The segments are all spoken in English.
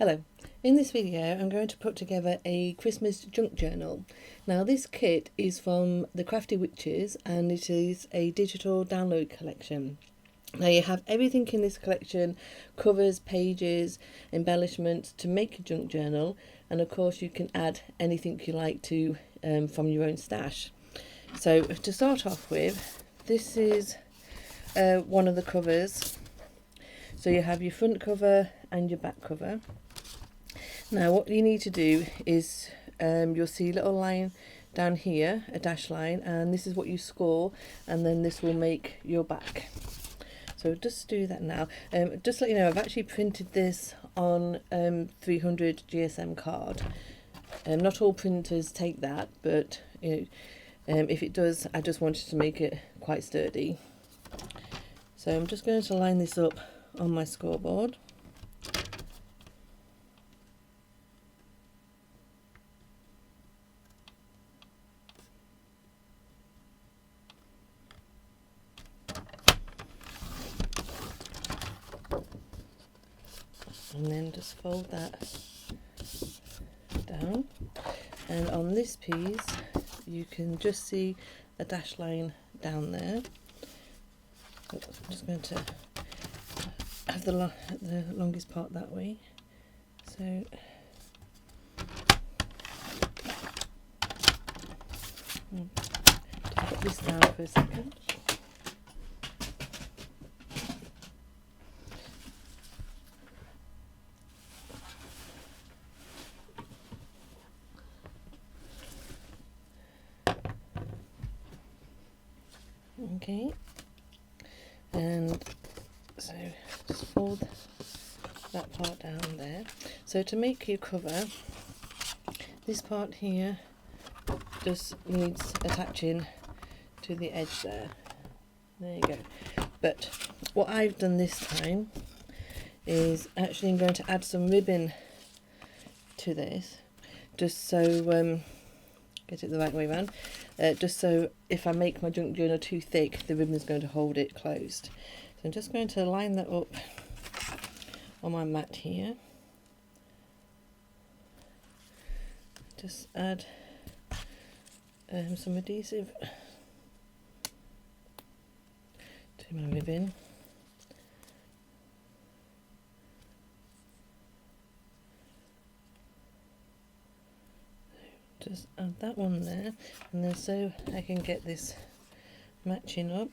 Hello, in this video I'm going to put together a Christmas junk journal. Now this kit is from the Crafty Witches and it is a digital download collection. Now you have everything in this collection, covers, pages, embellishments to make a junk journal, and of course you can add anything you like to from your own stash. So to start off with, this is one of the covers. So you have your front cover and your back cover. Now what you need to do is, you'll see a little line down here, a dash line, and this is what you score, and then this will make your back. So just do that now. Just to let you know, I've actually printed this on 300 GSM card. Not all printers take that, but you know, if it does, I just wanted to make it quite sturdy. So I'm just going to line this up on my scoreboard. And then just fold that down, and on this piece you can just see a dash line down there. I'm just going to have the longest part that way. So put this down for a second. Okay, and so just fold that part down there. So to make your cover, this part here just needs attaching to the edge there. There you go. But what I've done this time is actually I'm going to add some ribbon to this, just so get it the right way around. Just so if I make my junk journal too thick, the ribbon is going to hold it closed. So I'm just going to line that up on my mat here. Just add some adhesive to my ribbon. Just add that one there, and then so I can get this matching up,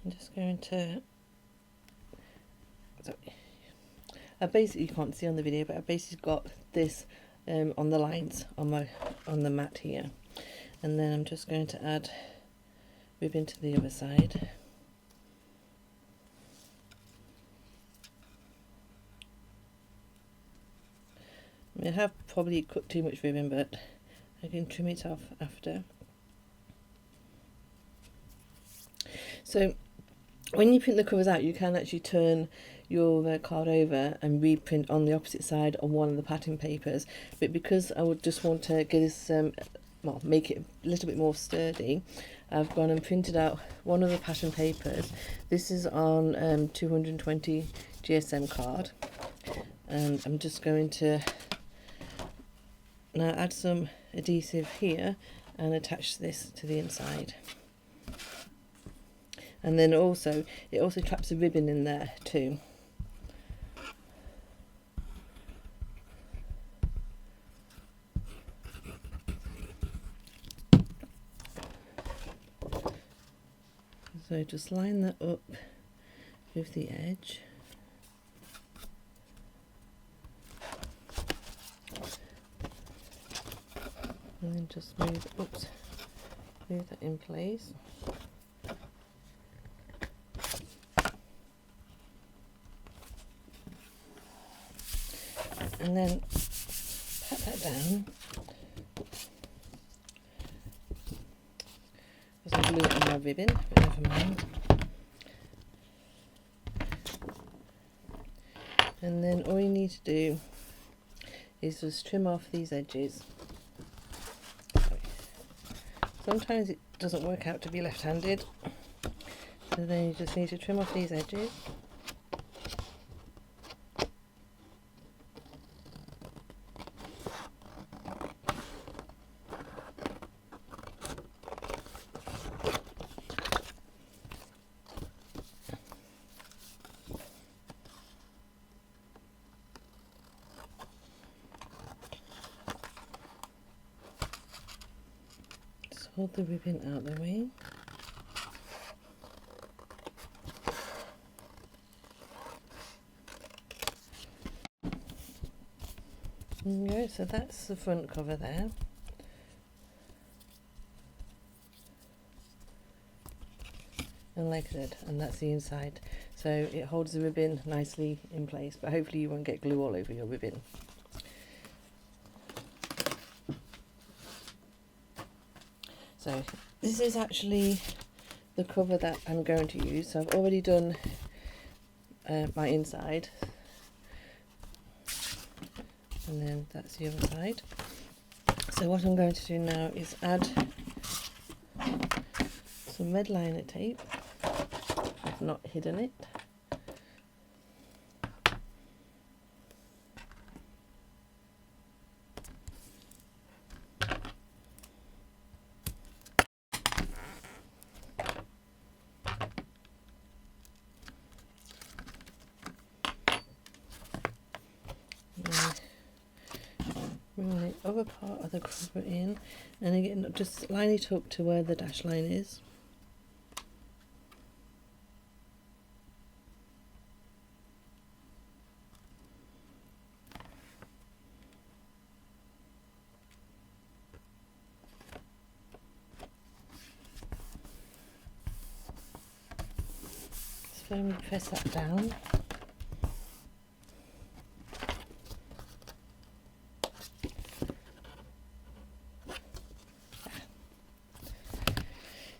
I'm just going to, sorry, I basically, you can't see on the video, but I basically got this on the lines on the mat here, and then I'm just going to add ribbon to the other side. I have probably cut too much ribbon, but I can trim it off after. So when you print the covers out, you can actually turn your card over and reprint on the opposite side on one of the pattern papers, but because I would just want to get this well, make it a little bit more sturdy, I've gone and printed out one of the pattern papers. This is on 220 GSM card, and I'm just going to now add some adhesive here and attach this to the inside. And then also, it also traps a ribbon in there too. So just line that up with the edge. And then just move that in place. And then pat that down. There's some glue on my ribbon, but never mind. And then all you need to do is just trim off these edges. Sometimes it doesn't work out to be left-handed, so then you just need to trim off these edges. hold the ribbon out the way. There you go, so that's the front cover there. And like I said, and that's the inside. So it holds the ribbon nicely in place, but hopefully you won't get glue all over your ribbon. So this is actually the cover that I'm going to use. So I've already done my inside. And then that's the other side. So what I'm going to do now is add some red liner tape. I've not hidden it. Bring the other part of the cover in, and again just line it up to where the dash line is. Just firmly press that down.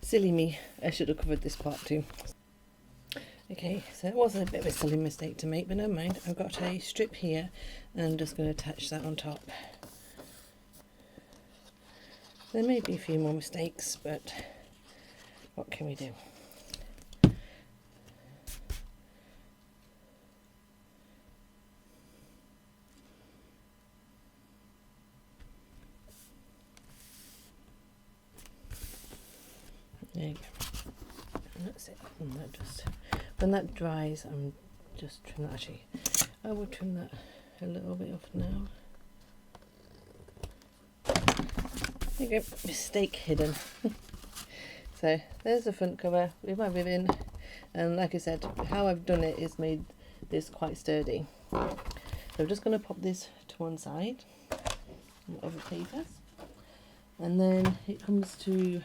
Silly me, I should have covered this part too. Okay, so it was a bit of a silly mistake to make, but never mind. I've got a strip here and I'm just going to attach that on top. There may be a few more mistakes, but what can we do? There you go. And that's it. And that just, when that dries, I'm just trim that. Actually, I will trim that a little bit off now. There you go. Mistake hidden. So there's the front cover with my ribbon, and like I said, how I've done it is made this quite sturdy. So I'm just going to pop this to one side on other papers, and then it comes to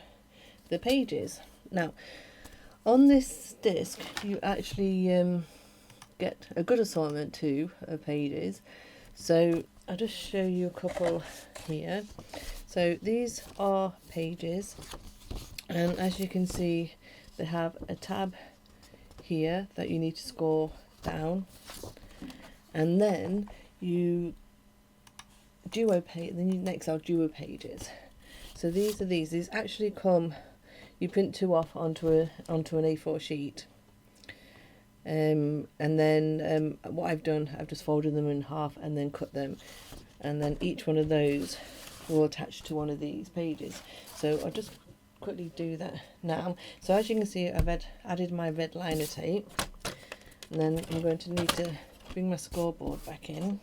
the pages. Now on this disc you actually get a good assortment too of pages, so I'll just show you a couple here. So these are pages, and as you can see they have a tab here that you need to scroll down, and then you duo page, then you next are duo pages. So these actually come, you print two off onto an A4 sheet, and then what I've done, I've just folded them in half and then cut them, and then each one of those will attach to one of these pages. So I'll just quickly do that now. So as you can see, I've added my red liner tape, and then I'm going to need to bring my scoreboard back in.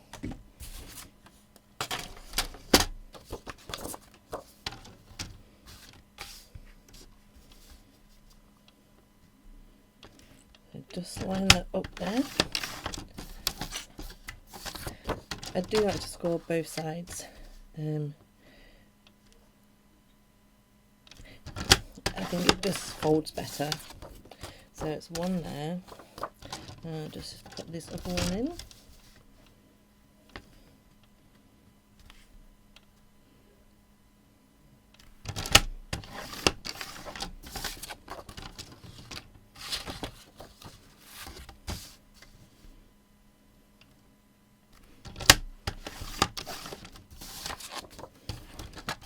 Just line that up there. I do like to score both sides. I think it just folds better. So it's one there. I'll just put this other one in.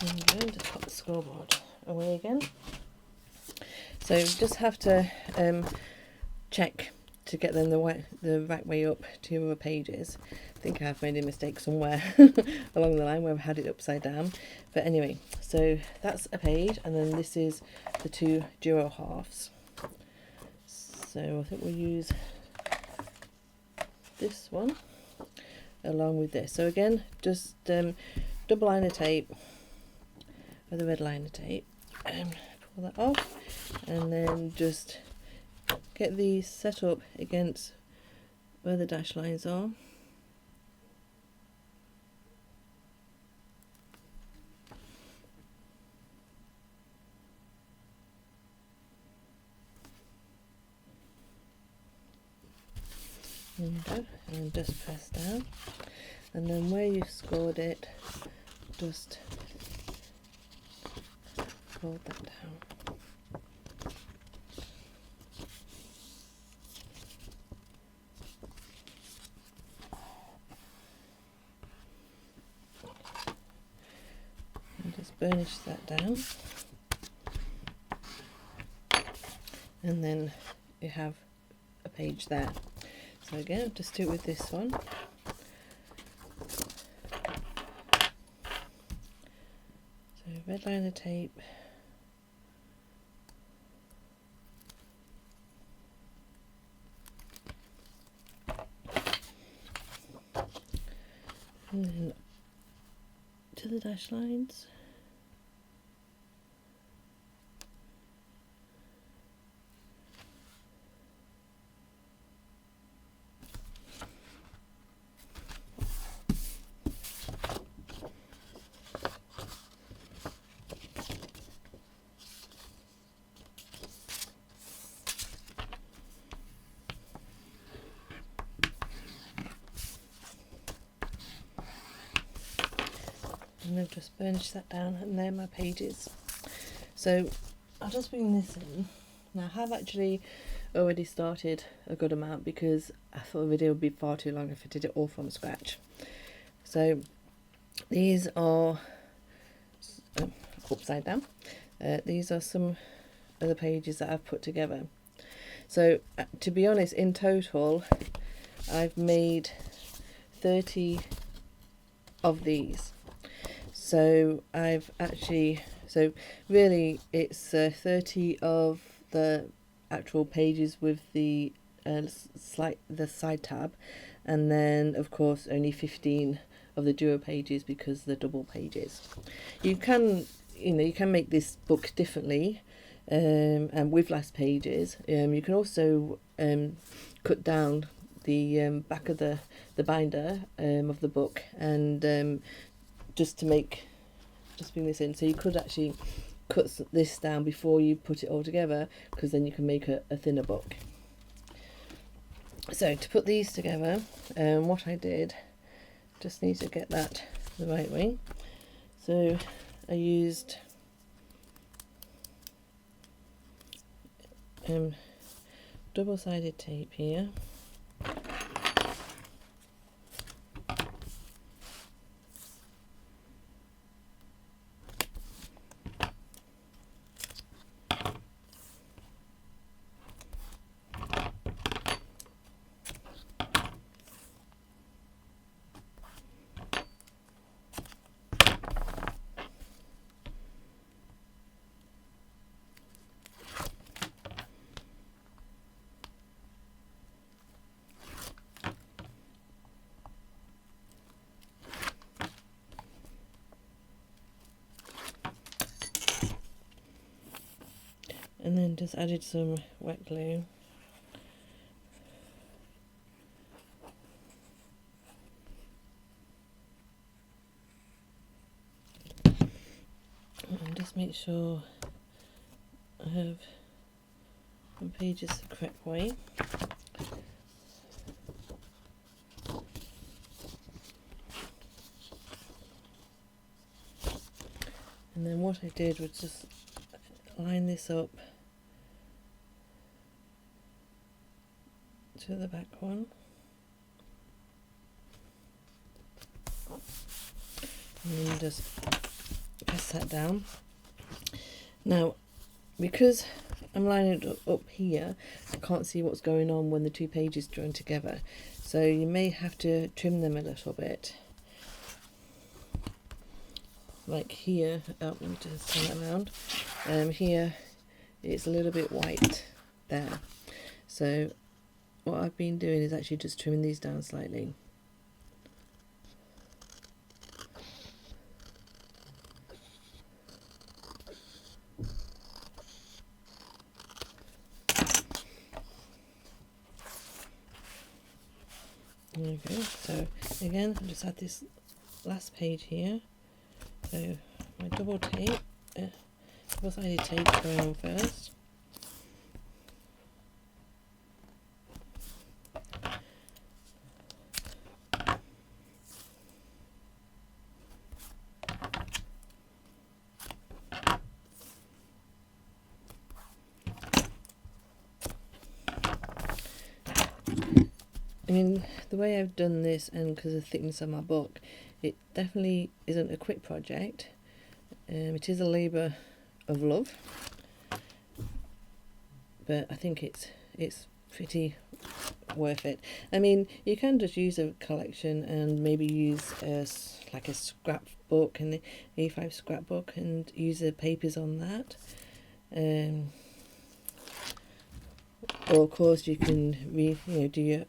I'm going to put the scoreboard away again. So you just have to check to get them the right way up to your pages. I think I've made a mistake somewhere along the line where I've had it upside down. But anyway, so that's a page, and then this is the two duo halves. So I think we'll use this one along with this. So again, just double liner tape with a red liner tape, pull that off, and then just get these set up against where the dash lines are. There you go, and just press down, and then where you've scored it, just fold that down. And just burnish that down, and then you have a page there. So again, just do it with this one. So red liner tape, and then to the dash lines. And I've just burnished that down, and they're my pages. So I'll just bring this in. Now I have actually already started a good amount because I thought the video would be far too long if I did it all from scratch. So these are upside down. These are some of the pages that I've put together. So to be honest, in total I've made 30 of these. So really it's 30 of the actual pages with the side tab, and then of course only 15 of the duo pages because they're double pages. You can make this book differently, and with less pages. You can also cut down the back of the binder of the book, and just bring this in. So you could actually cut this down before you put it all together, because then you can make a thinner book. So to put these together, what I did, just need to get that the right way. So I used double-sided tape here. And then just added some wet glue. And just make sure I have my pages the correct way. And then what I did was just line this up to the back one, and then just press that down. Now because I'm lining it up here, I can't see what's going on when the two pages join together, so you may have to trim them a little bit. Like here, let me just turn that around. Here it's a little bit white there, so what I've been doing is actually just trimming these down slightly. So again, I'll just add this last page here. So my double-sided tape going on first. I mean, the way I've done this, and because of the thickness of my book, it definitely isn't a quick project. It is a labour of love, but I think it's pretty worth it. I mean, you can just use a collection and maybe use like a scrapbook, and A5 scrapbook, and use the papers on that. Or of course you can do your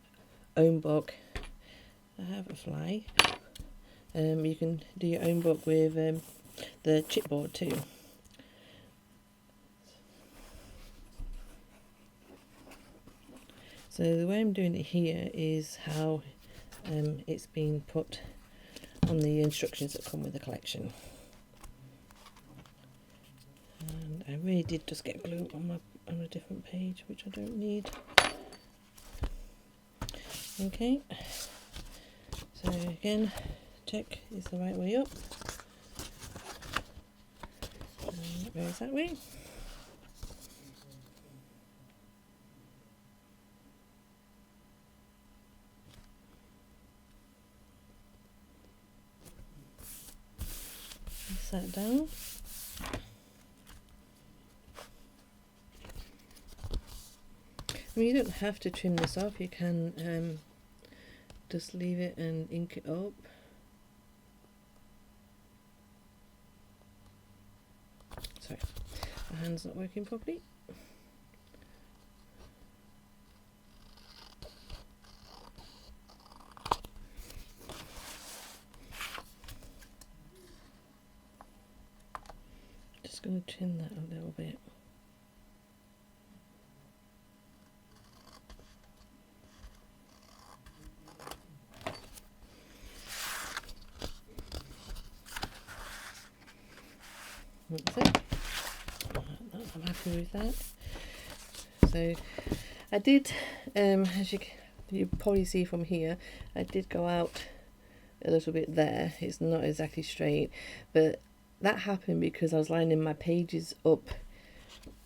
own book. I have a fly. You can do your own book with the chipboard too. So the way I'm doing it here is how it's been put on the instructions that come with the collection. And I really did just get glue on a different page, which I don't need. Okay, so again, check is the right way up. And it goes that way. Press that down. I mean, you don't have to trim this off, you can just leave it and ink it up. Sorry, my hand's not working properly. Just going to trim that a little bit. That's it. I'm happy with that. So I did, as you probably see from here, I did go out a little bit there. It's not exactly straight, but that happened because I was lining my pages up,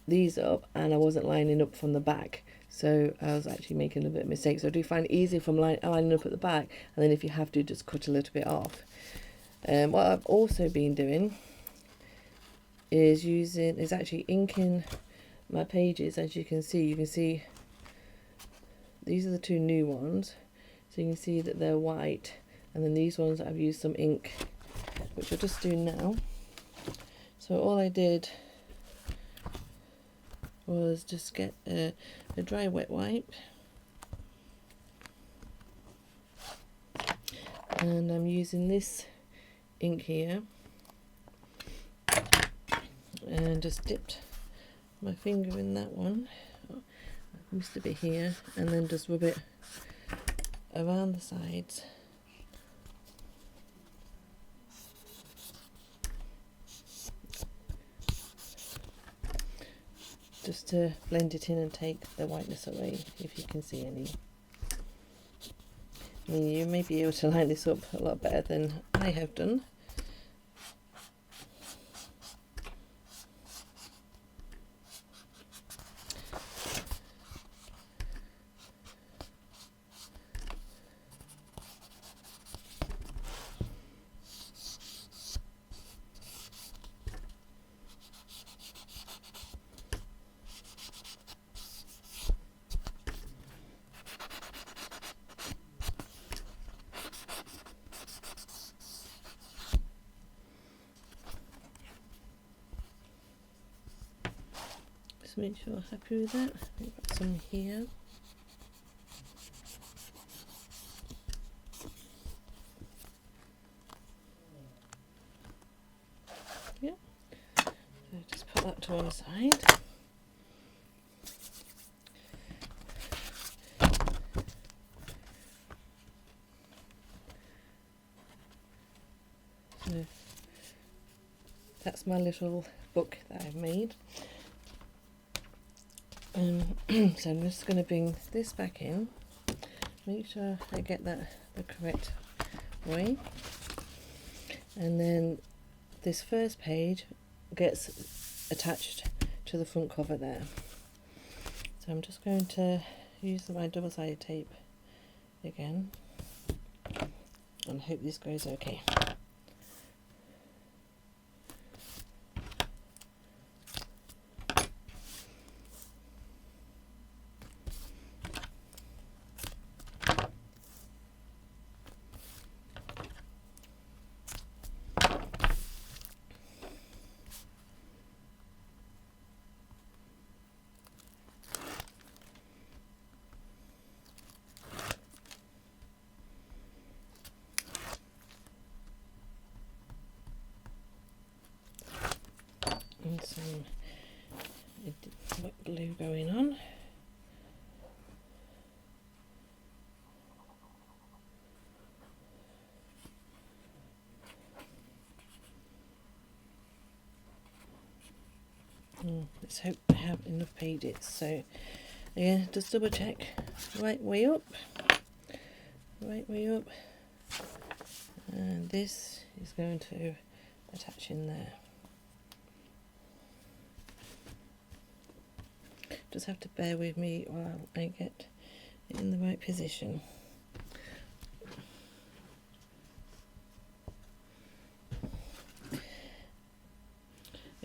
these up, and I wasn't lining up from the back. So I was actually making a bit of a mistake. So I do find it easy from lining up at the back, and then if you have to, just cut a little bit off. What I've also been doing is actually inking my pages. As you can see these are the two new ones, so you can see that they're white, and then these ones I've used some ink, which I'll just do now. So all I did was just get a dry wet wipe, and I'm using this ink here, and just dipped my finger in that one. I missed a bit here, and then just rub it around the sides. Just to blend it in and take the whiteness away, if you can see any. I mean, you may be able to line this up a lot better than I have done. Make sure I'm happy with that. We've got some here. Yeah. So just put that to one side. That's my little book that I've made. So I'm just going to bring this back in, make sure I get that the correct way, and then this first page gets attached to the front cover there. So I'm just going to use my double-sided tape again and hope this goes okay. And some wet glue going on. Let's hope I have enough pages. So yeah, just double check. Right way up, and this is going to attach in there. Just have to bear with me while I get it in the right position.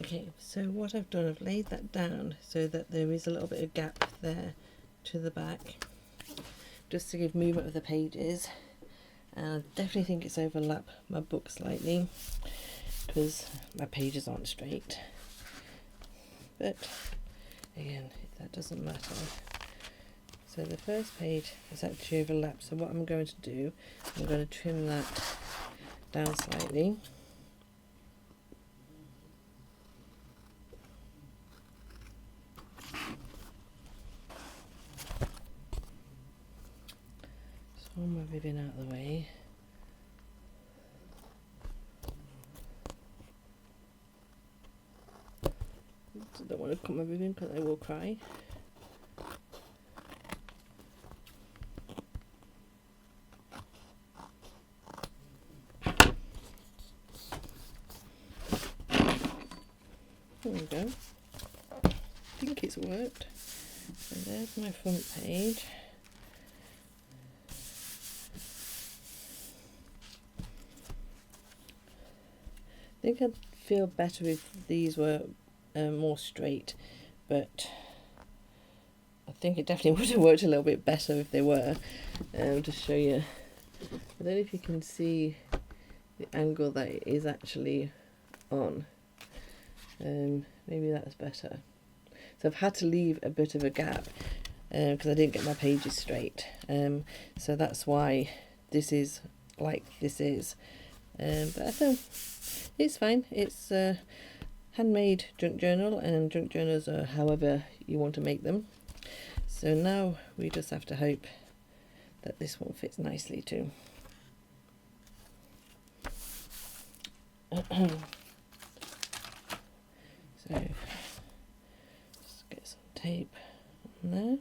Okay, so what I've done, I've laid that down so that there is a little bit of gap there to the back, just to give movement of the pages. And I definitely think it's overlap my book slightly because my pages aren't straight, but again, that doesn't matter. So the first page is actually overlapped, so what I'm going to do, I'm going to trim that down slightly. So my ribbon out of the way. I don't want to cut my ribbon because I will cry. There we go. I think it's worked. So there's my front page. I think I'd feel better if these were more straight, but I think it definitely would have worked a little bit better if they were. To show you, I don't know if you can see the angle that it is actually on. Maybe that's better. So I've had to leave a bit of a gap because I didn't get my pages straight. So that's why this is like this is. But I think it's fine. It's a handmade junk journal, and junk journals are however you want to make them. So now we just have to hope that this one fits nicely too. So just get some tape on there.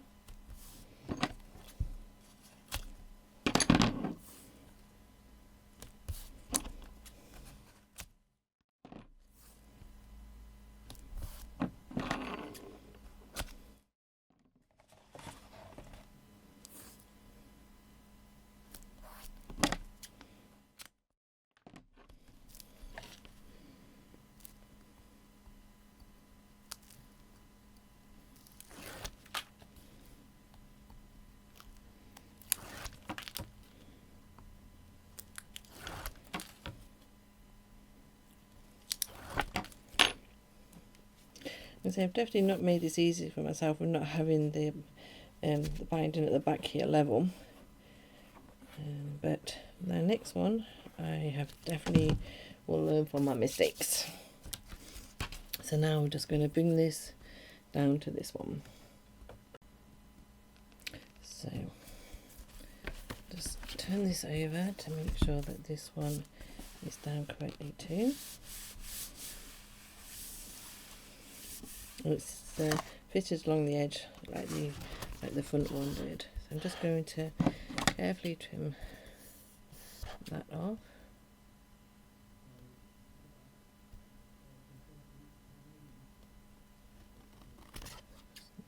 So I've definitely not made this easy for myself with not having the binding at the back here level. But the next one, I have definitely will learn from my mistakes. So now we're just going to bring this down to this one. So just turn this over to make sure that this one this down correctly too. It's fitted along the edge like the front one did. So I'm just going to carefully trim that off.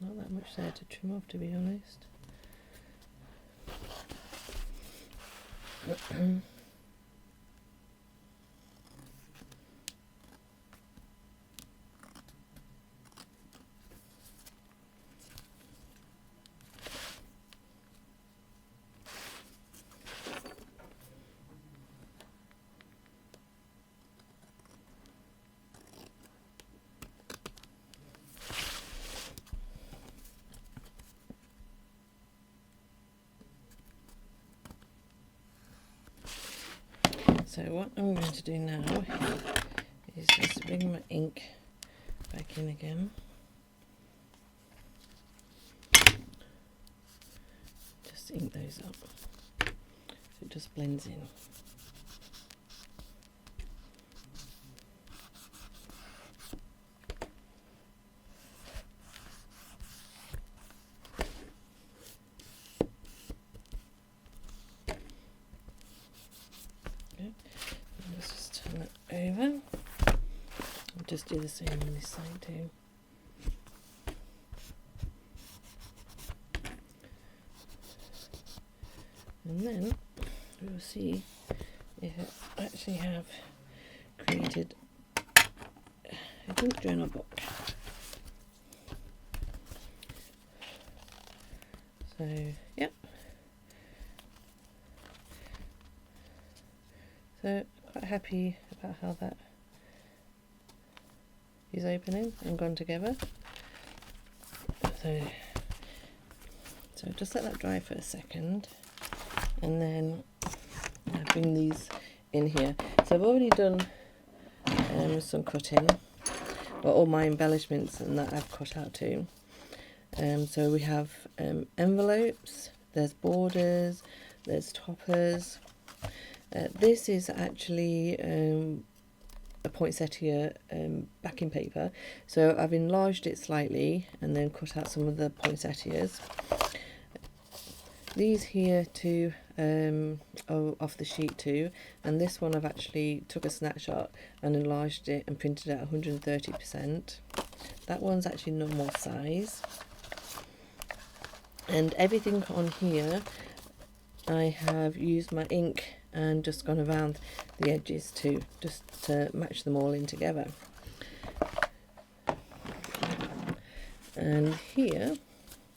Not that much there to trim off, to be honest. So what I'm going to do now is just bring my ink back in again. Just ink those up so it just blends in. Let's just turn it over. I'll just do the same on this side too. And then we'll see if I actually have created a junk journal book. So, yep. So quite happy about how that is opening and gone together. So just let that dry for a second, and then I bring these in here. So I've already done some cutting, but all my embellishments and that I've cut out too. So we have envelopes, there's borders, there's toppers. This is actually a poinsettia backing paper, so I've enlarged it slightly and then cut out some of the poinsettias. These here too are off the sheet too, and this one I've actually took a snapshot and enlarged it and printed it at 130%. That one's actually normal size, and everything on here I have used my ink and just gone around the edges too, just to match them all in together. And here,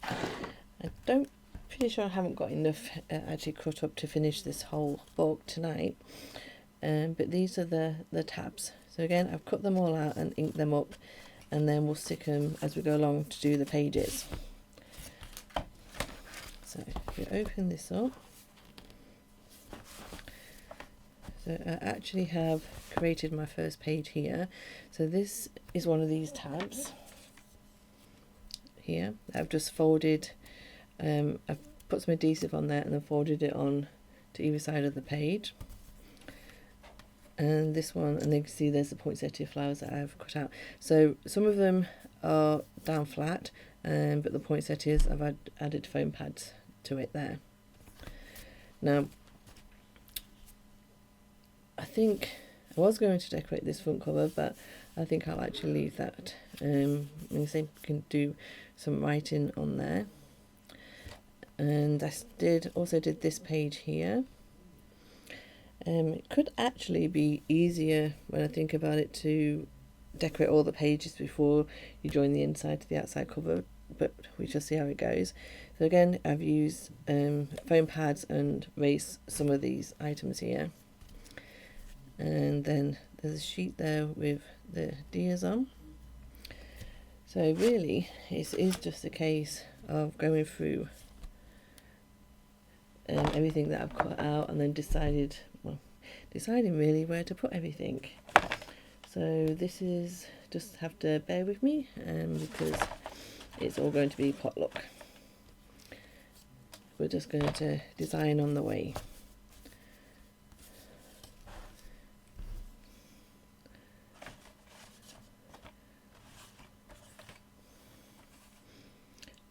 I don't pretty sure I haven't got enough actually cut up to finish this whole book tonight, but these are the tabs. So again, I've cut them all out and inked them up, and then we'll stick them as we go along to do the pages. So if you open this up, so I actually have created my first page here. So this is one of these tabs here. I've just folded, I've put some adhesive on there and then folded it on to either side of the page. And this one, and then you can see there's the poinsettia flowers that I've cut out. So some of them are down flat, but the poinsettias I've added foam pads to it there. Now, I think I was going to decorate this front cover, but I think I'll actually leave that. You can do some writing on there. And I also did this page here. It could actually be easier when I think about it to decorate all the pages before you join the inside to the outside cover, but we shall see how it goes. So again, I've used foam pads and raised some of these items here. And then there's a sheet there with the deers on. So really, it is just a case of going through everything that I've cut out and then deciding really where to put everything. So this is, just have to bear with me because it's all going to be potluck. We're just going to design on the way.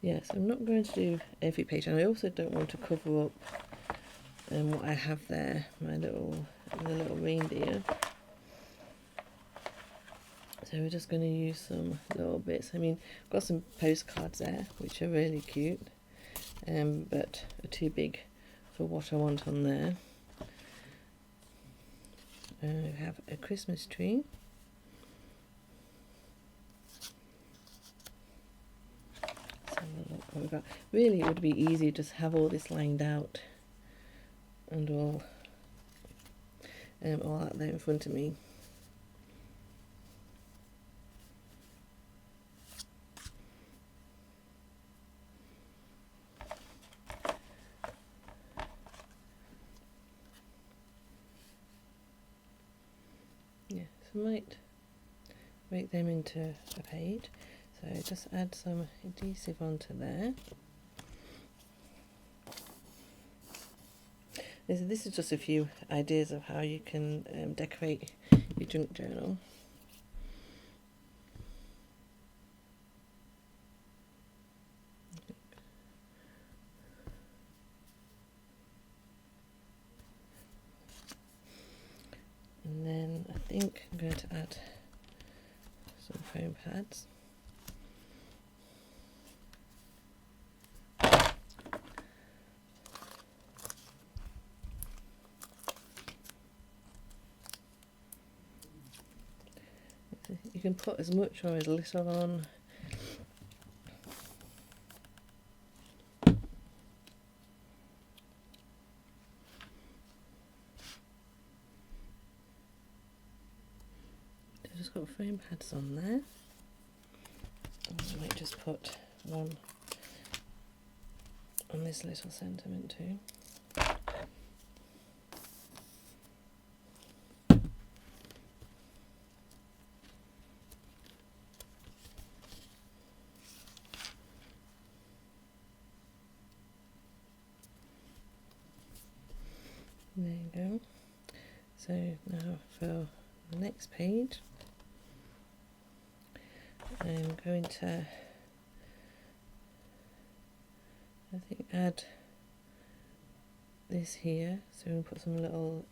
Yes, I'm not going to do every page, and I also don't want to cover up what I have there, the little reindeer. So we're just going to use some little bits. I mean, I've got some postcards there, which are really cute, but are too big for what I want on there. We have a Christmas tree. Let's have a look what we've got. Really, it would be easy to just have all this lined out and all out there in front of me. Yeah, so I might break them into a page. So just add some adhesive onto there. This is just a few ideas of how you can decorate your junk journal. And then I think I'm going to add some foam pads. You can put as much or as little on. I've just got foam pads on there. I might just put one on this little sentiment too. There you go. So now for the next page, I'm going to, I think, add this here. So we'll put some little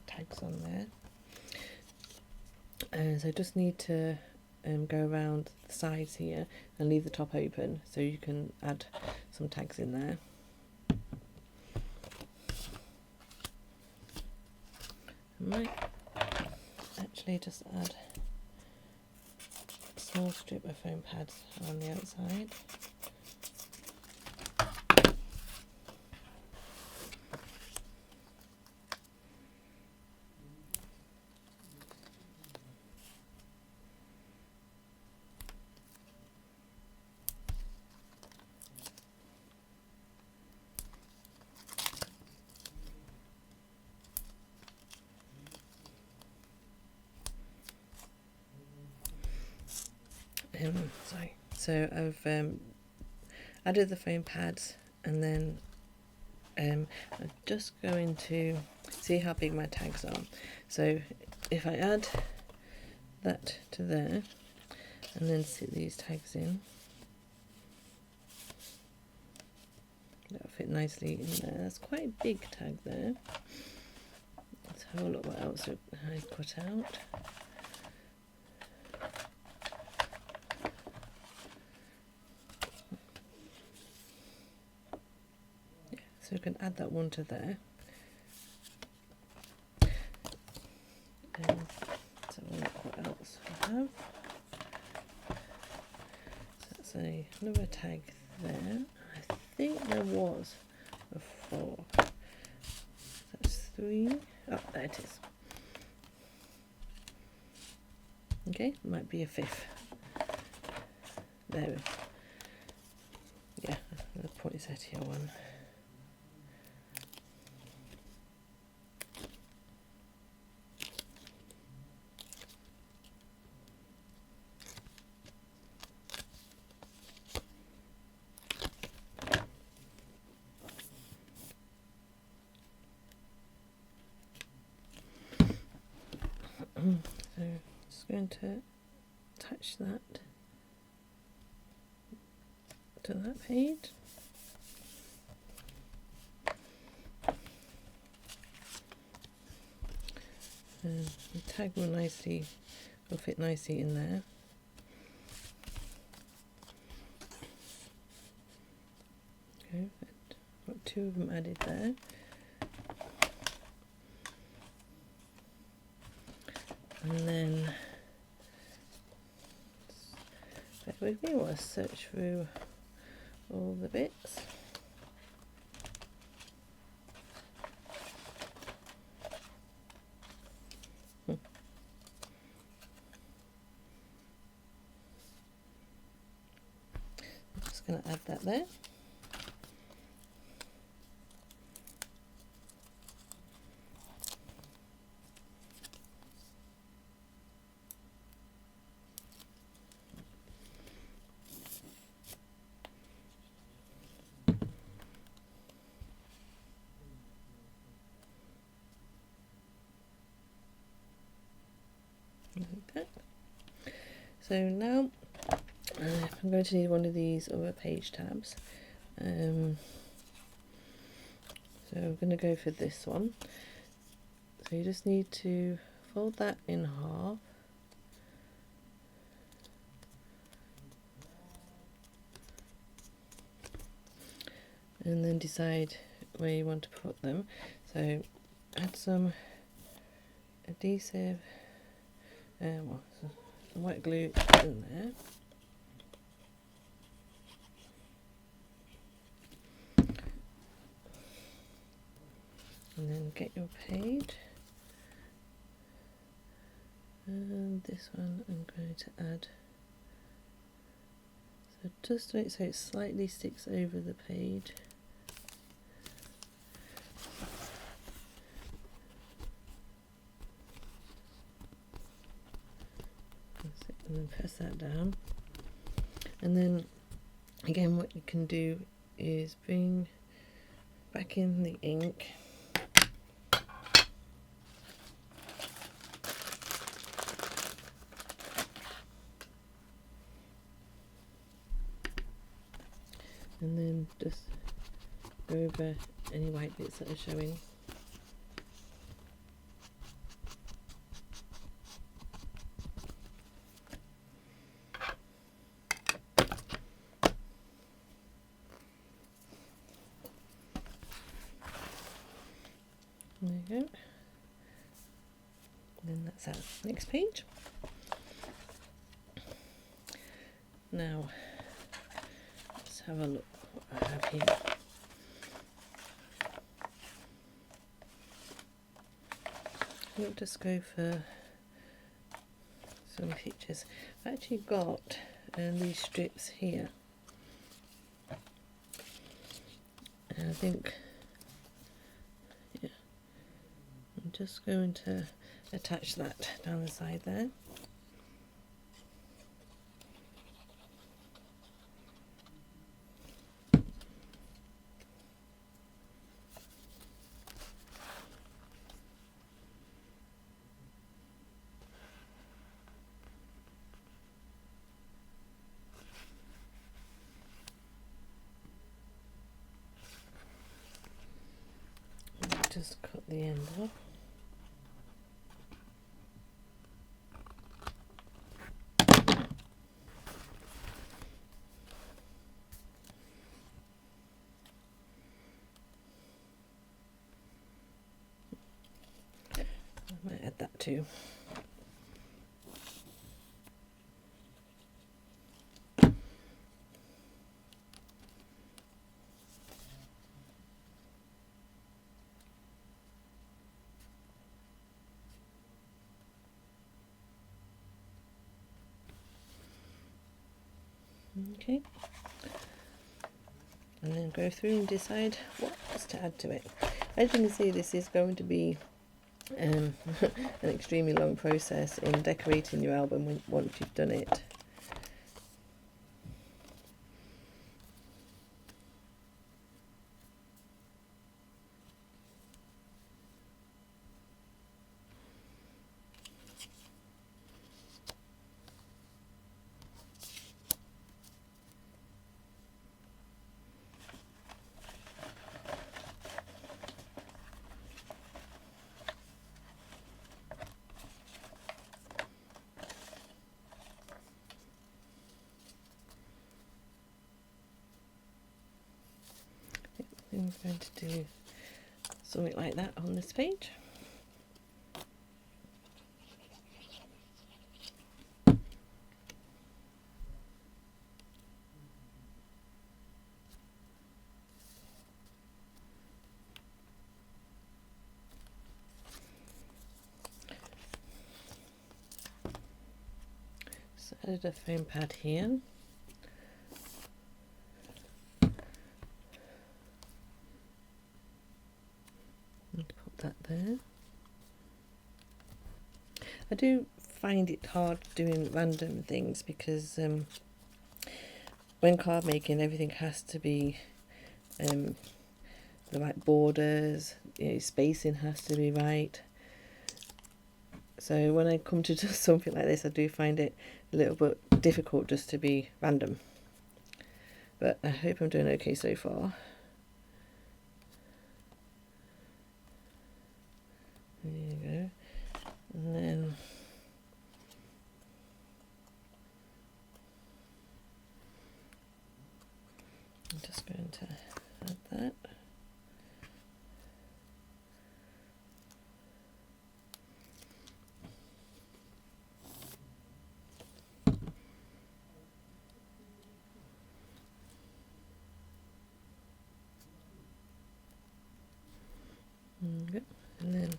tags on there. And so I just need to go around the sides here and leave the top open so you can add some tags in there. I might actually just add a small strip of foam pads on the outside. Sorry. So I've added the foam pads, and then I'm just going to see how big my tags are. So if I add that to there and then sit these tags in, that'll fit nicely in there. That's quite a big tag there. Let's have a look what else I put out. So we can add that one to there. And let's have a look what else I have. So that's another tag there. I think there was a 4. That's 3. Oh, there it is. Okay, might be a 5th. There. Yeah, the poinsettia one. So just going to attach that to that page. And the tag will fit nicely in there. Okay, got 2 of them added there. And then, bear with me while I search through all the bits. Going to add that there. Like that. So now I'm going to need one of these other page tabs. So I'm going to go for this one. So you just need to fold that in half. And then decide where you want to put them. So add some adhesive, some white glue in there. And then get your page, and this one I'm going to add, so just do it so it slightly sticks over the page. And then press that down, and then again what you can do is bring back in the ink. And then just go over any white bits that are showing. There you go. And then that's our next page. Now let's have a look what I have here. I'll just go for some pictures. I've actually got these strips here, and I think, yeah, I'm just going to attach that down the side there. Just cut the end off. I might add that too. Okay, and then go through and decide what else to add to it. As you can see, this is going to be an extremely long process in decorating your album once you've done it. I'm going to do something like that on this page. So added a foam pad here. And put that there. I do find it hard doing random things because when card making, everything has to be the right borders, you know, spacing has to be right. So when I come to do something like this, I do find it a little bit difficult just to be random. But I hope I'm doing okay so far. There you go. And then I'm just going to add that. Good. And then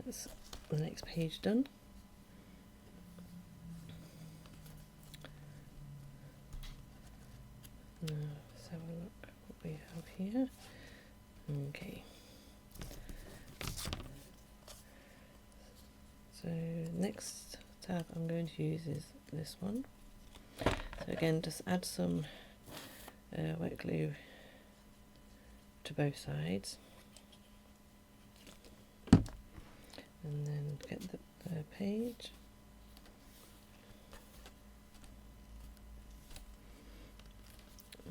that's the next page done. Now let's have a look what we have here. Okay. So next tab I'm going to use is this one. So again, just add some wet glue to both sides. And then get the page.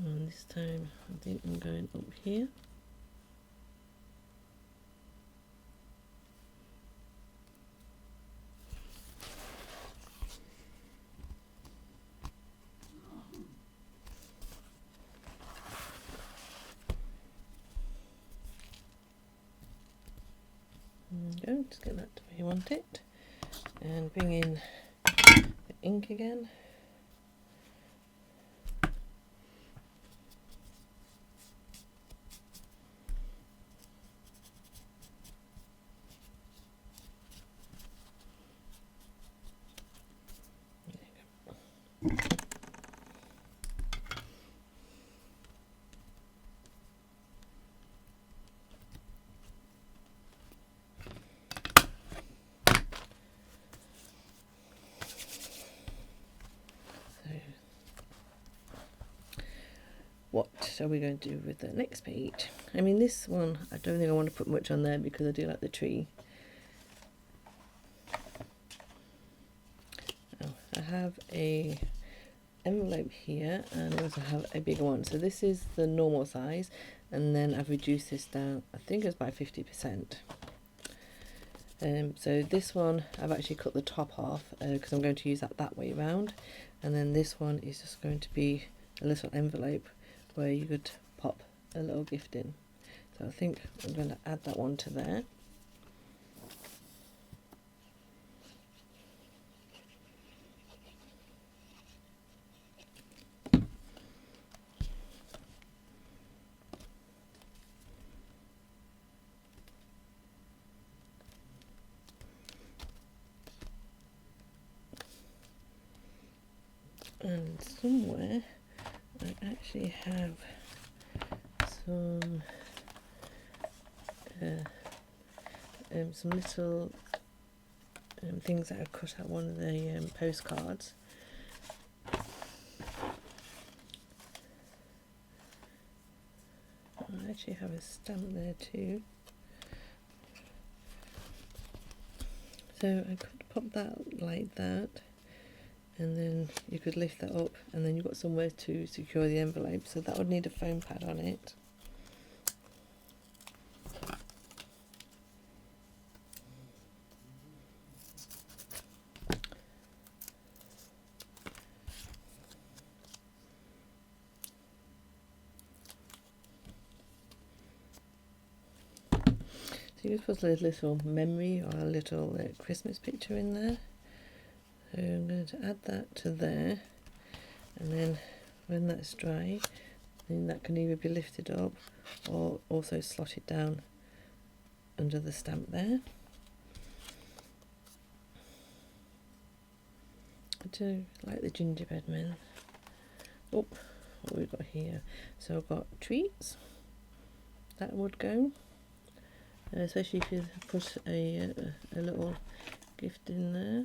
And this time I think I'm going up here. There we go, just get that to where you want it. And bring in the ink again. What are we going to do with the next page? I mean, this one, I don't think I want to put much on there because I do like the tree. Oh, I have a envelope here and I also have a bigger one. So this is the normal size and then I've reduced this down, I think it's by 50%. So this one, I've actually cut the top off because I'm going to use that way around. And then this one is just going to be a little envelope where you could pop a little gift in. So I think I'm going to add that one to there. And somewhere I actually have some little things that I cut out one of the postcards. I actually have a stamp there too. So I could pop that like that, and then you could lift that up, and then you've got somewhere to secure the envelope. So that would need a foam pad on it. you just put a little memory or a little Christmas picture in there. So I'm going to add that to there, and then when that's dry, then that can either be lifted up or also slot it down under the stamp there. I do like the gingerbread men. Oh, what we've got here. So I've got treats. That would go. Especially if you put a little gift in there.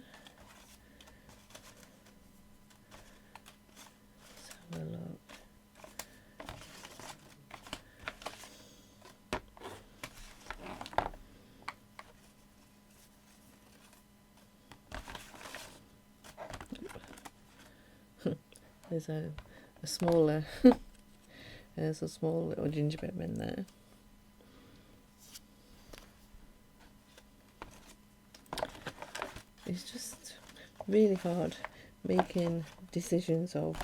Let's have a look. There's a smaller, there's a small little gingerbread man there. It's just really hard making decisions of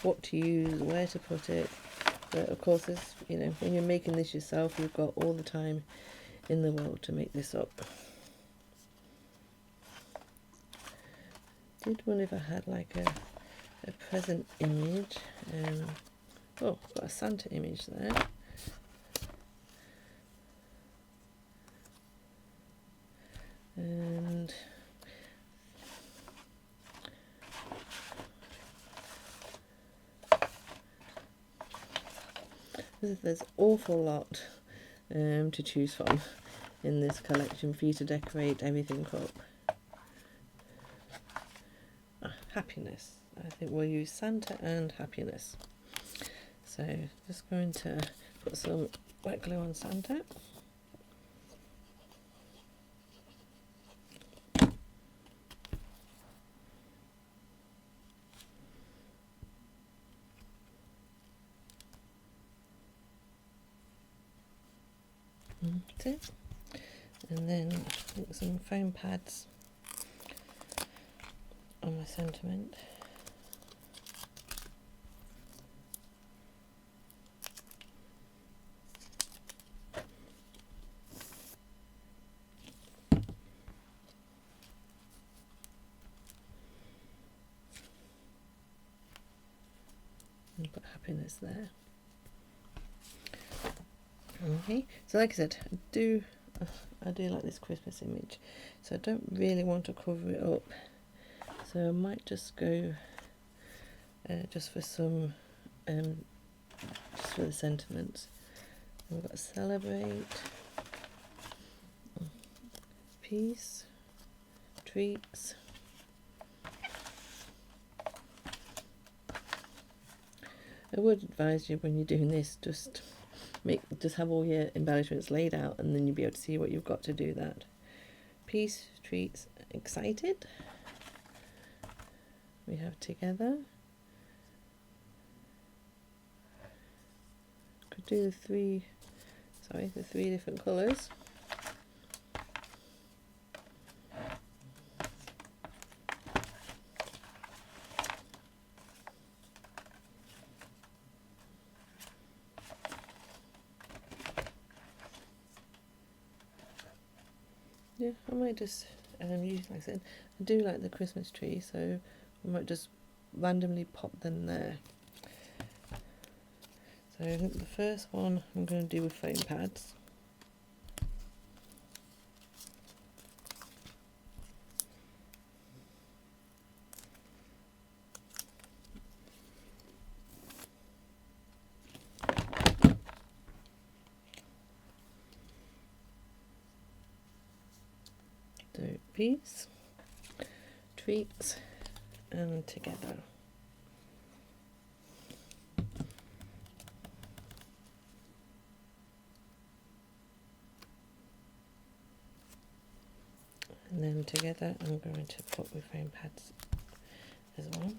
what to use, where to put it. But of course, you know, when you're making this yourself, you've got all the time in the world to make this up. Did wonder if I had like a present image. Oh, got a Santa image there. And there's an awful lot to choose from in this collection for you to decorate everything up. Happiness. I think we'll use Santa and happiness. So just going to put some wet glue on Santa. That's it. And then put some foam pads on my sentiment. And put happiness there. Okay, so like I said, I do like this Christmas image, so I don't really want to cover it up, so I might just go just for some just for the sentiments. We've got celebrate, peace, treats, I would advise you when you're doing this, just have all your embellishments laid out, and then you'll be able to see what you've got to do that. Peace, treats, excited. We have together. Could do the three different colours. Yeah, I might just use, like I said, I do like the Christmas tree, so I might just randomly pop them there. So I think the first one I'm going to do with foam pads. So peace, treats, and together. And then together I'm going to put with foam pads as well.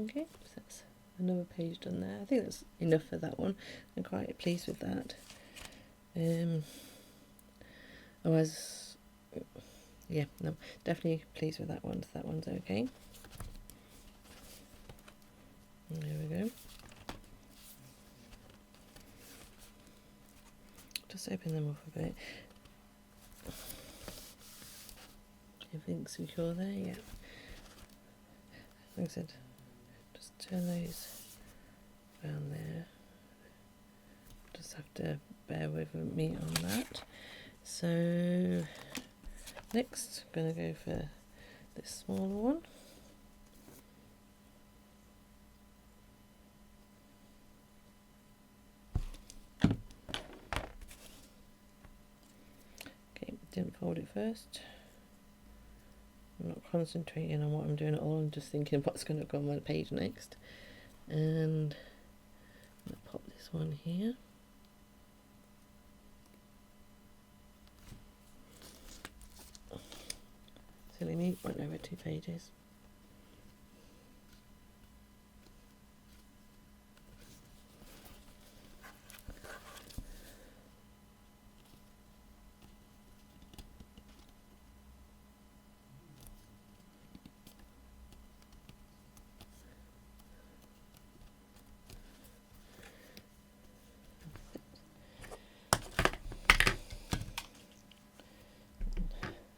Okay, so that's another page done there. I think that's enough for that one. I'm quite pleased with that. Otherwise, yeah, no, definitely pleased with that one. So that one's okay. There we go. Just open them up a bit. Everything's secure there, yeah. Like I said, just turn those around there. Just have to bear with me on that. So next, I'm going to go for this smaller one. Okay, didn't fold it first. I'm not concentrating on what I'm doing at all, I'm just thinking what's going to go on my page next. And I'm going to pop this one here. Silly me, went over 2 pages.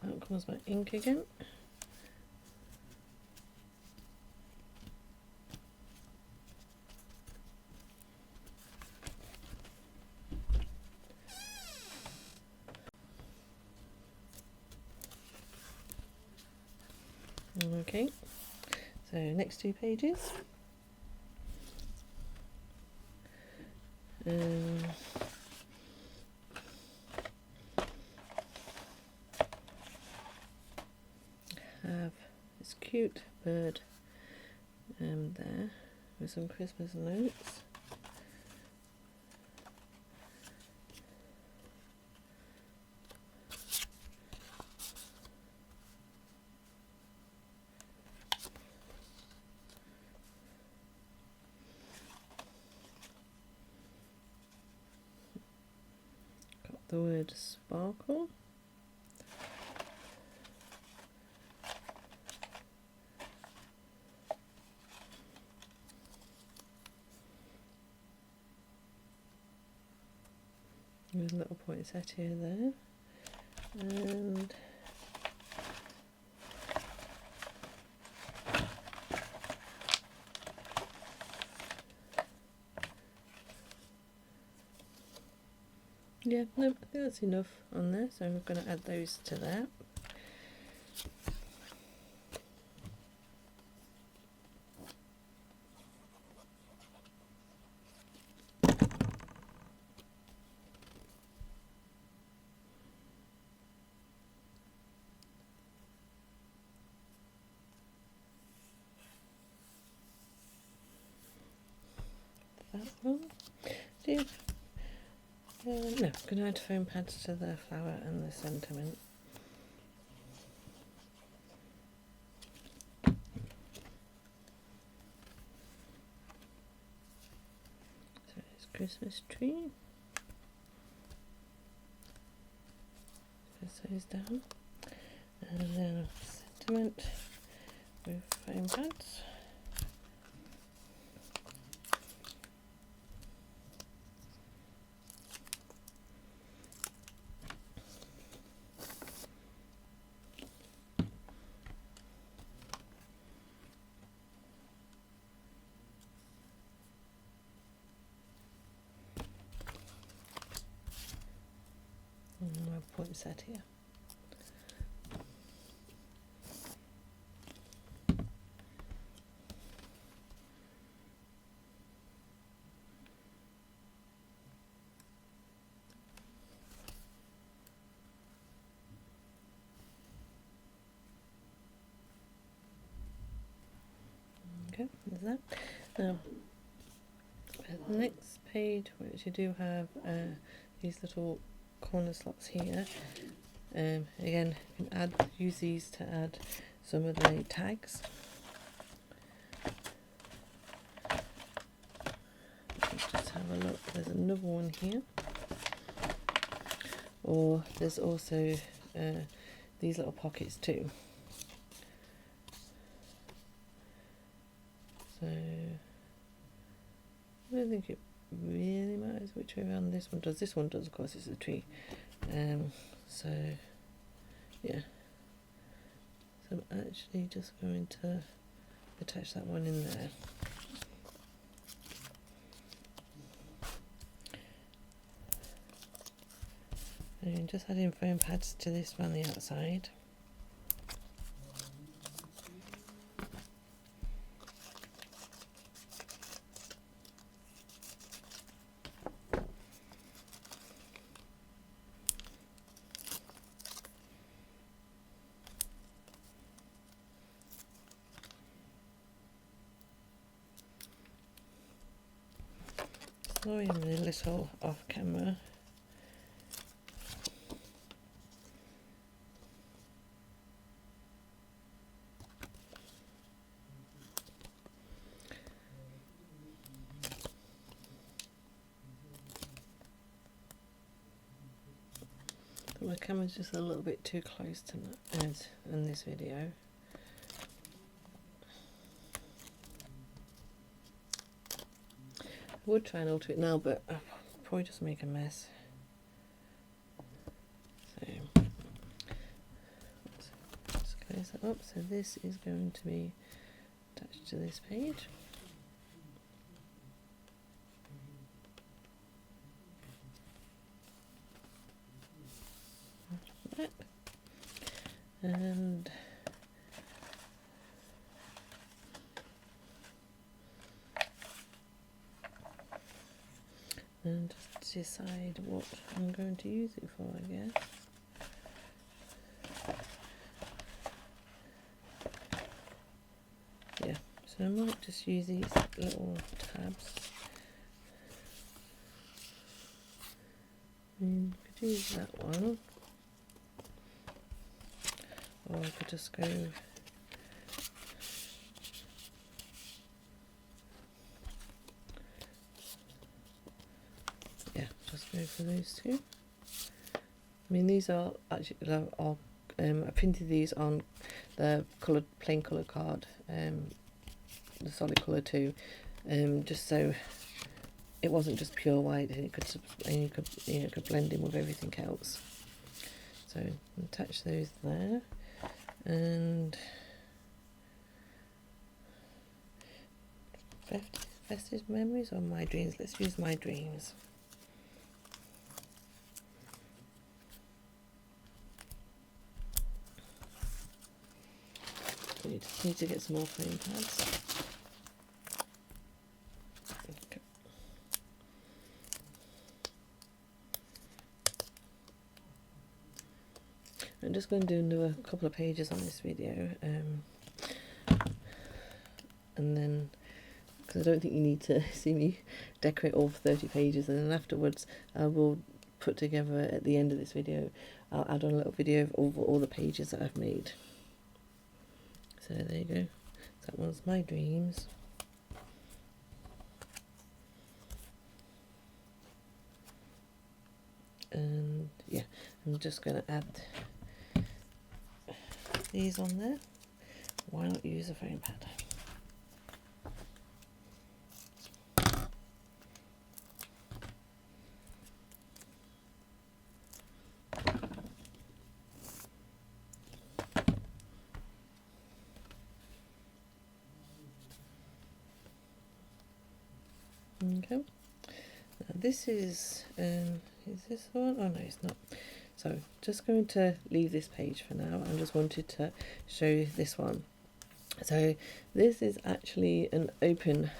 Out comes my ink again. Okay, so next 2 pages. Have this cute bird there with some Christmas notes. Got the word sparkle. With a little poinsettia there, and yeah, no, I think that's enough on there, so I'm going to add those to that. That one. No, I'm going to add foam pads to the flower and the sentiment. So it's Christmas tree. Press those down. And then sentiment with foam pads. My poinsettia. Okay, there's that. Now, the next page, which you do have these little corner slots here. Again, you can use these to add some of the tags. Let's just have a look. There's another one here. or there's also these little pockets too. So I don't think it really matters which way around this one does. This one does, of course, it's a tree. So yeah, so I'm actually just going to attach that one in there. And just adding foam pads to this around the outside. Sorry, I'm a little off camera. My camera's just a little bit too close to as in this video. I would try and alter it now, but I'll probably just make a mess. So let's close that up. So this is going to be attached to this page. And just decide what I'm going to use it for, I guess. Yeah, so I might just use these little tabs. I could use that one, or I could just go for those two. I mean, these are actually I printed these on the plain coloured card, the solid colour too, just so it wasn't just pure white, and you could blend in with everything else. So attach those there, and festive memories or my dreams. Let's use my dreams. You just need to get some more foam pads. Okay. I'm just going to do another couple of pages on this video, and then, because I don't think you need to see me decorate all 30 pages, and then afterwards I will put together, at the end of this video, I'll add on a little video of all the pages that I've made. So there you go, that one's my dreams. And yeah, I'm just going to add these on there. Why not use a foam pad? Okay, now this is this the one? Oh no, it's not. So just going to leave this page for now. I just wanted to show you this one. So this is actually an open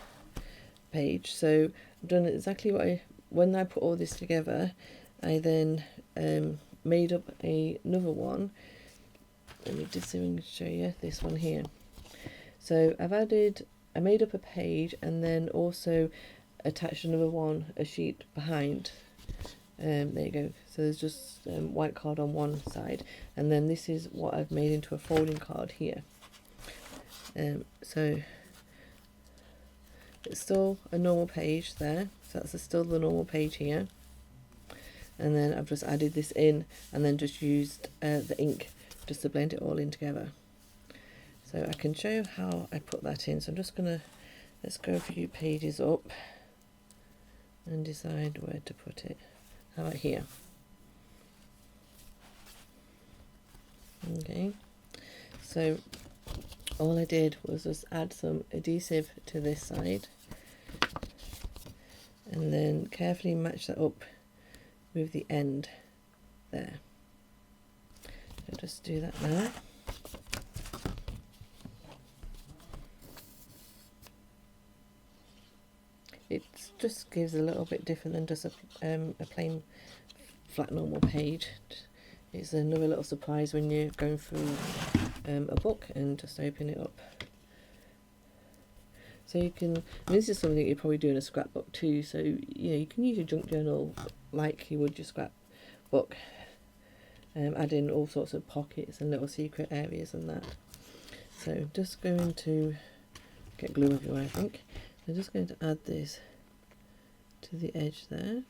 page. So I've done exactly what when I put all this together, I then made up another one. Let me just see if I can show you this one here. So I made up a page and then also attached another one, a sheet behind. There you go. So there's just white card on one side, and then this is what I've made into a folding card here. So it's still a normal page there, so that's still the normal page here. and then I've just added this in and then just used the ink just to blend it all in together. So I can show you how I put that in. So I'm just gonna, let's go a few pages up and decide where to put it. How about here? Okay, so all I did was just add some adhesive to this side and then carefully match that up with the end there. So just do that now. It just gives a little bit different than just a plain flat normal page. It's another little surprise when you're going through a book and just open it up. So you can, this is something you probably do in a scrapbook too, so you know, you can use your junk journal like you would your scrapbook, add in all sorts of pockets and little secret areas and that. So just going to get glue everywhere, I think. I'm just going to add this to the edge there.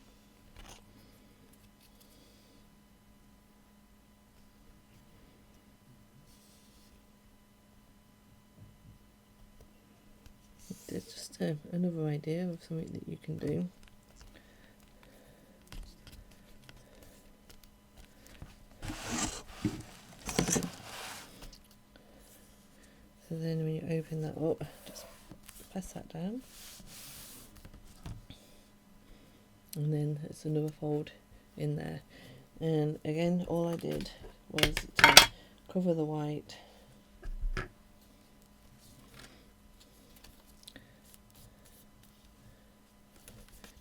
It's just another idea of something that you can do. So then when you open that up, just press that down. And then it's another fold in there. And again, all I did was to cover the white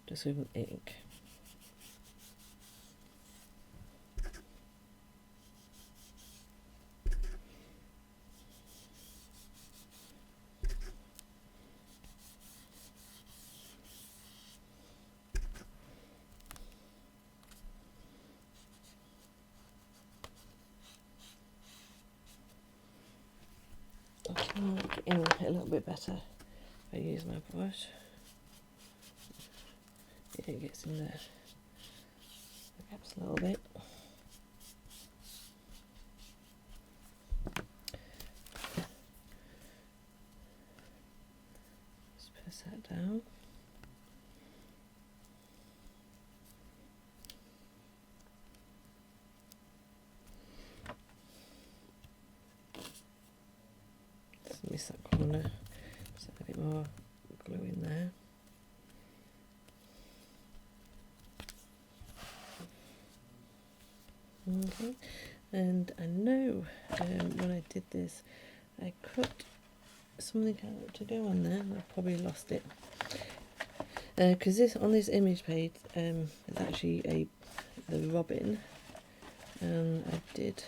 just with ink. I can make it in a little bit better if I use my brush. It gets in there perhaps a little bit. Just press that down. Just miss that corner. Just add a bit more glue in there. Okay, and I know when I did this, I cut something out to go on there, and I probably lost it. Because this on this image page is actually the robin, and I did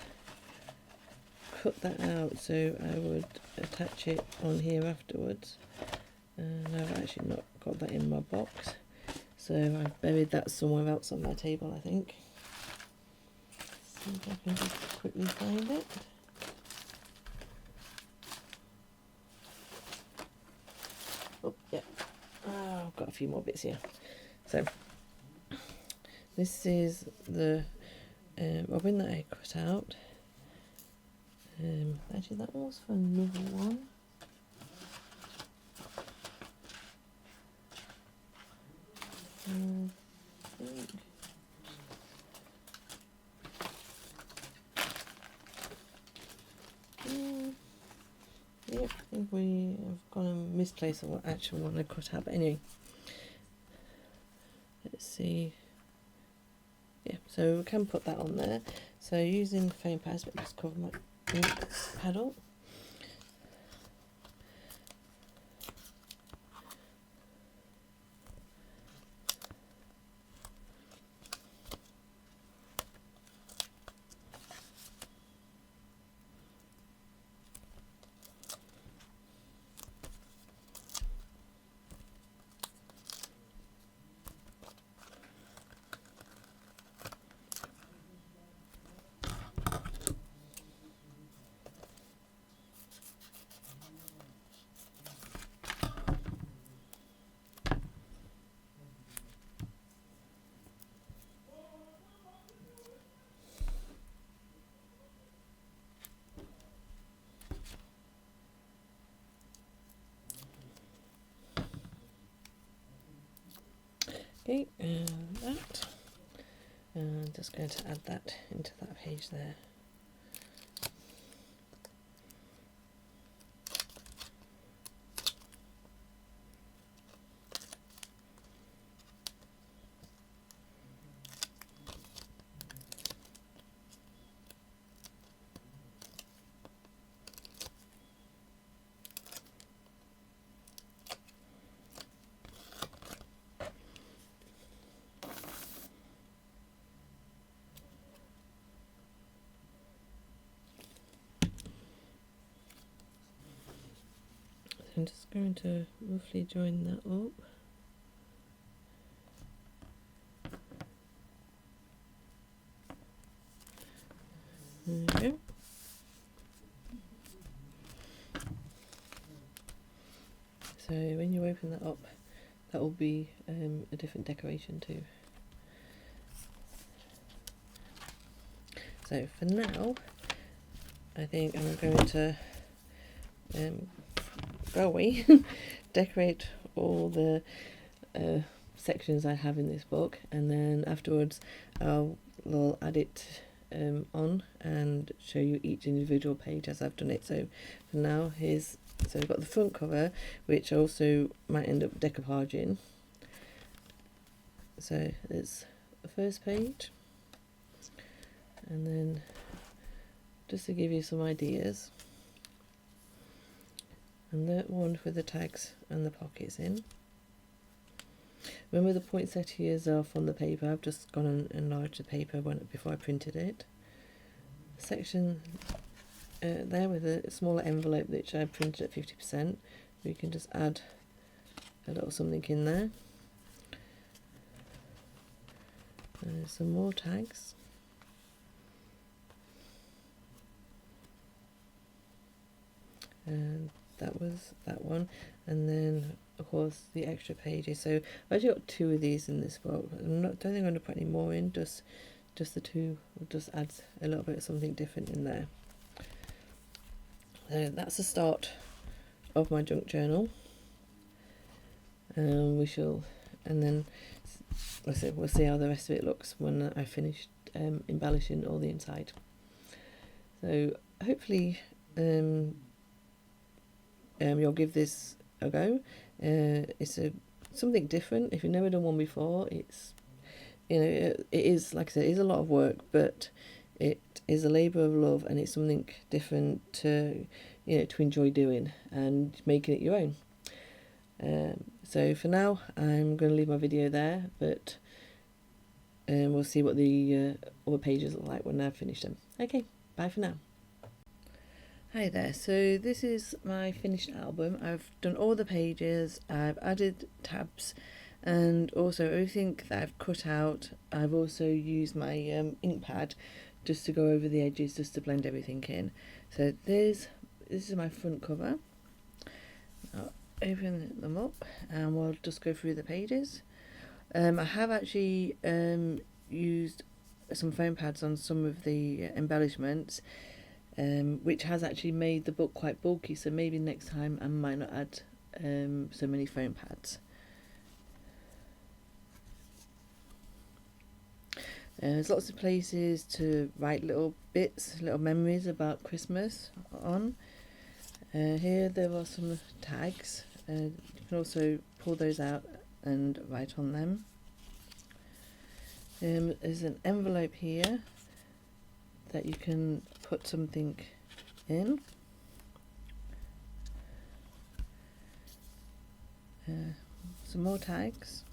cut that out so I would attach it on here afterwards. And I've actually not got that in my box, so I've buried that somewhere else on my table, I think. See if I can just quickly find it. Oh, yeah. Oh, I've got a few more bits here. So, this is the robin that I cut out. Actually, that was for another one. I think. Yeah, I think we have gone and misplaced the actual one I cut out. But anyway, let's see. Yeah, so we can put that on there. So using the foam pads, but just cover my ink paddle. Okay, and that. And I'm just going to add that into that page there. I'm just going to roughly join that up. There we go. So when you open that up, that will be a different decoration too. So for now, I think I'm going to go away, decorate all the sections I have in this book, and then afterwards I'll add it on and show you each individual page as I've done it. So for now, so we've got the front cover, which also might end up decoupaging. So it's the first page, and then just to give you some ideas, and that one with the tags and the pockets in. Remember, the poinsettias are from the paper. I've just gone and enlarged the paper before I printed it. Section there with a smaller envelope which I printed at 50%. We can just add a little something in there. Some more tags. And that was that one, and then of course the extra pages. So I've actually got 2 of these in this book. Don't think I'm going to put any more in, just the 2 will just add a little bit of something different in there. So that's the start of my junk journal. And then we'll see how the rest of it looks when I finished embellishing all the inside. So hopefully you'll give this a go. It's something different. If you've never done one before, it's, it is, like I said, it is a lot of work, but it is a labour of love, and it's something different to enjoy doing and making it your own. So for now, I'm going to leave my video there, but we'll see what the other pages look like when I've finished them. Okay, bye for now. Hi there, so this is my finished album. I've done all the pages, I've added tabs, and also everything that I've cut out, I've also used my ink pad just to go over the edges, just to blend everything in. So this is my front cover. I'll open them up and we'll just go through the pages. I have actually used some foam pads on some of the embellishments, which has actually made the book quite bulky, so maybe next time I might not add so many foam pads. There's lots of places to write little bits, little memories about Christmas on. Here there are some tags. You can also pull those out and write on them. There's an envelope here that you can put something in. Some more tags.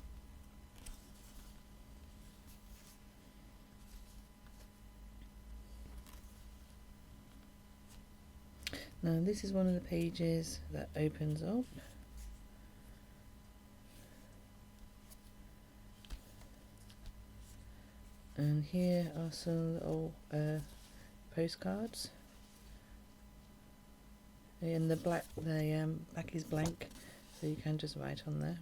Now this is one of the pages that opens up. And here are some little postcards. And the back is blank, so you can just write on there.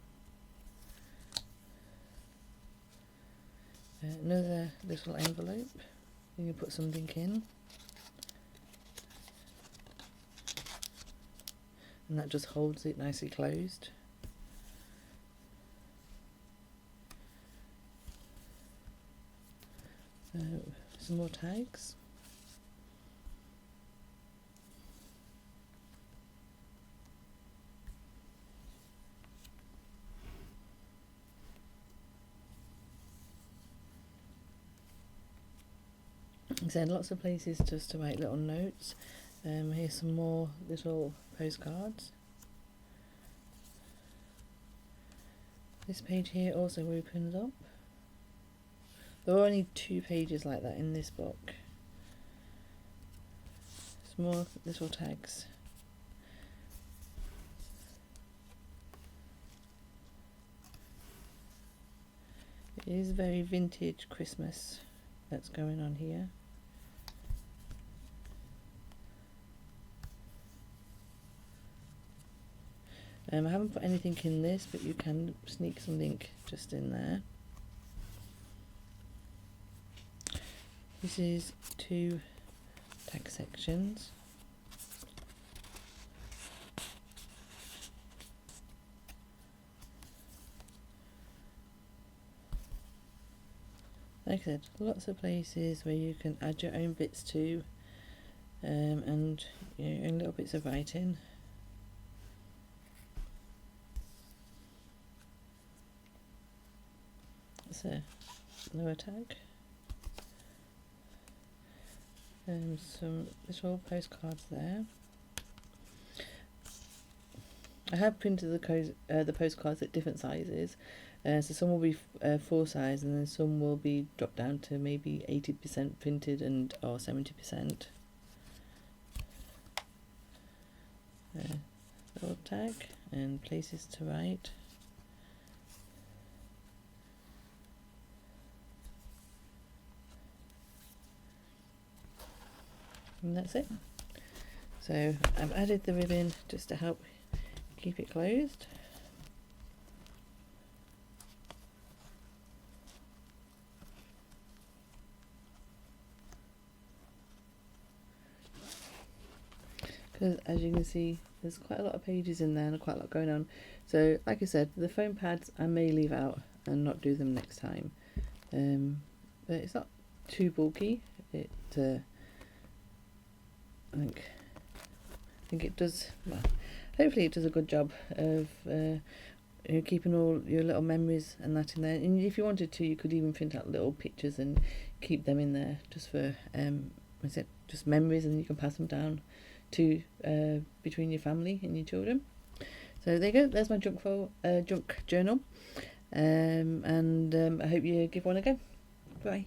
Another little envelope, you can put something in. And that just holds it nicely closed. some more tags. So lots of places just to write little notes. Here's some more little postcards. This page here also opens up. There are only 2 pages like that in this book. Some more little tags. It is very vintage Christmas that's going on here. I haven't put anything in this, but you can sneak something just in there. This is 2 tag sections. Like I said, lots of places where you can add your own bits to, and your own little bits of writing. So, lower tag. Some little postcards there. I have printed the postcards at different sizes. So some will be full size, and then some will be dropped down to maybe 80% printed and or 70%. Little tag and places to write. And that's it. So I've added the ribbon just to help keep it closed. Because as you can see, there's quite a lot of pages in there and quite a lot going on. So like I said, the foam pads I may leave out and not do them next time. But it's not too bulky. I think it does, well, hopefully it does a good job of keeping all your little memories and that in there. And if you wanted to, you could even print out little pictures and keep them in there just for just memories, and you can pass them down to between your family and your children. So there you go, there's my junk journal, and I hope you give one a go. Bye.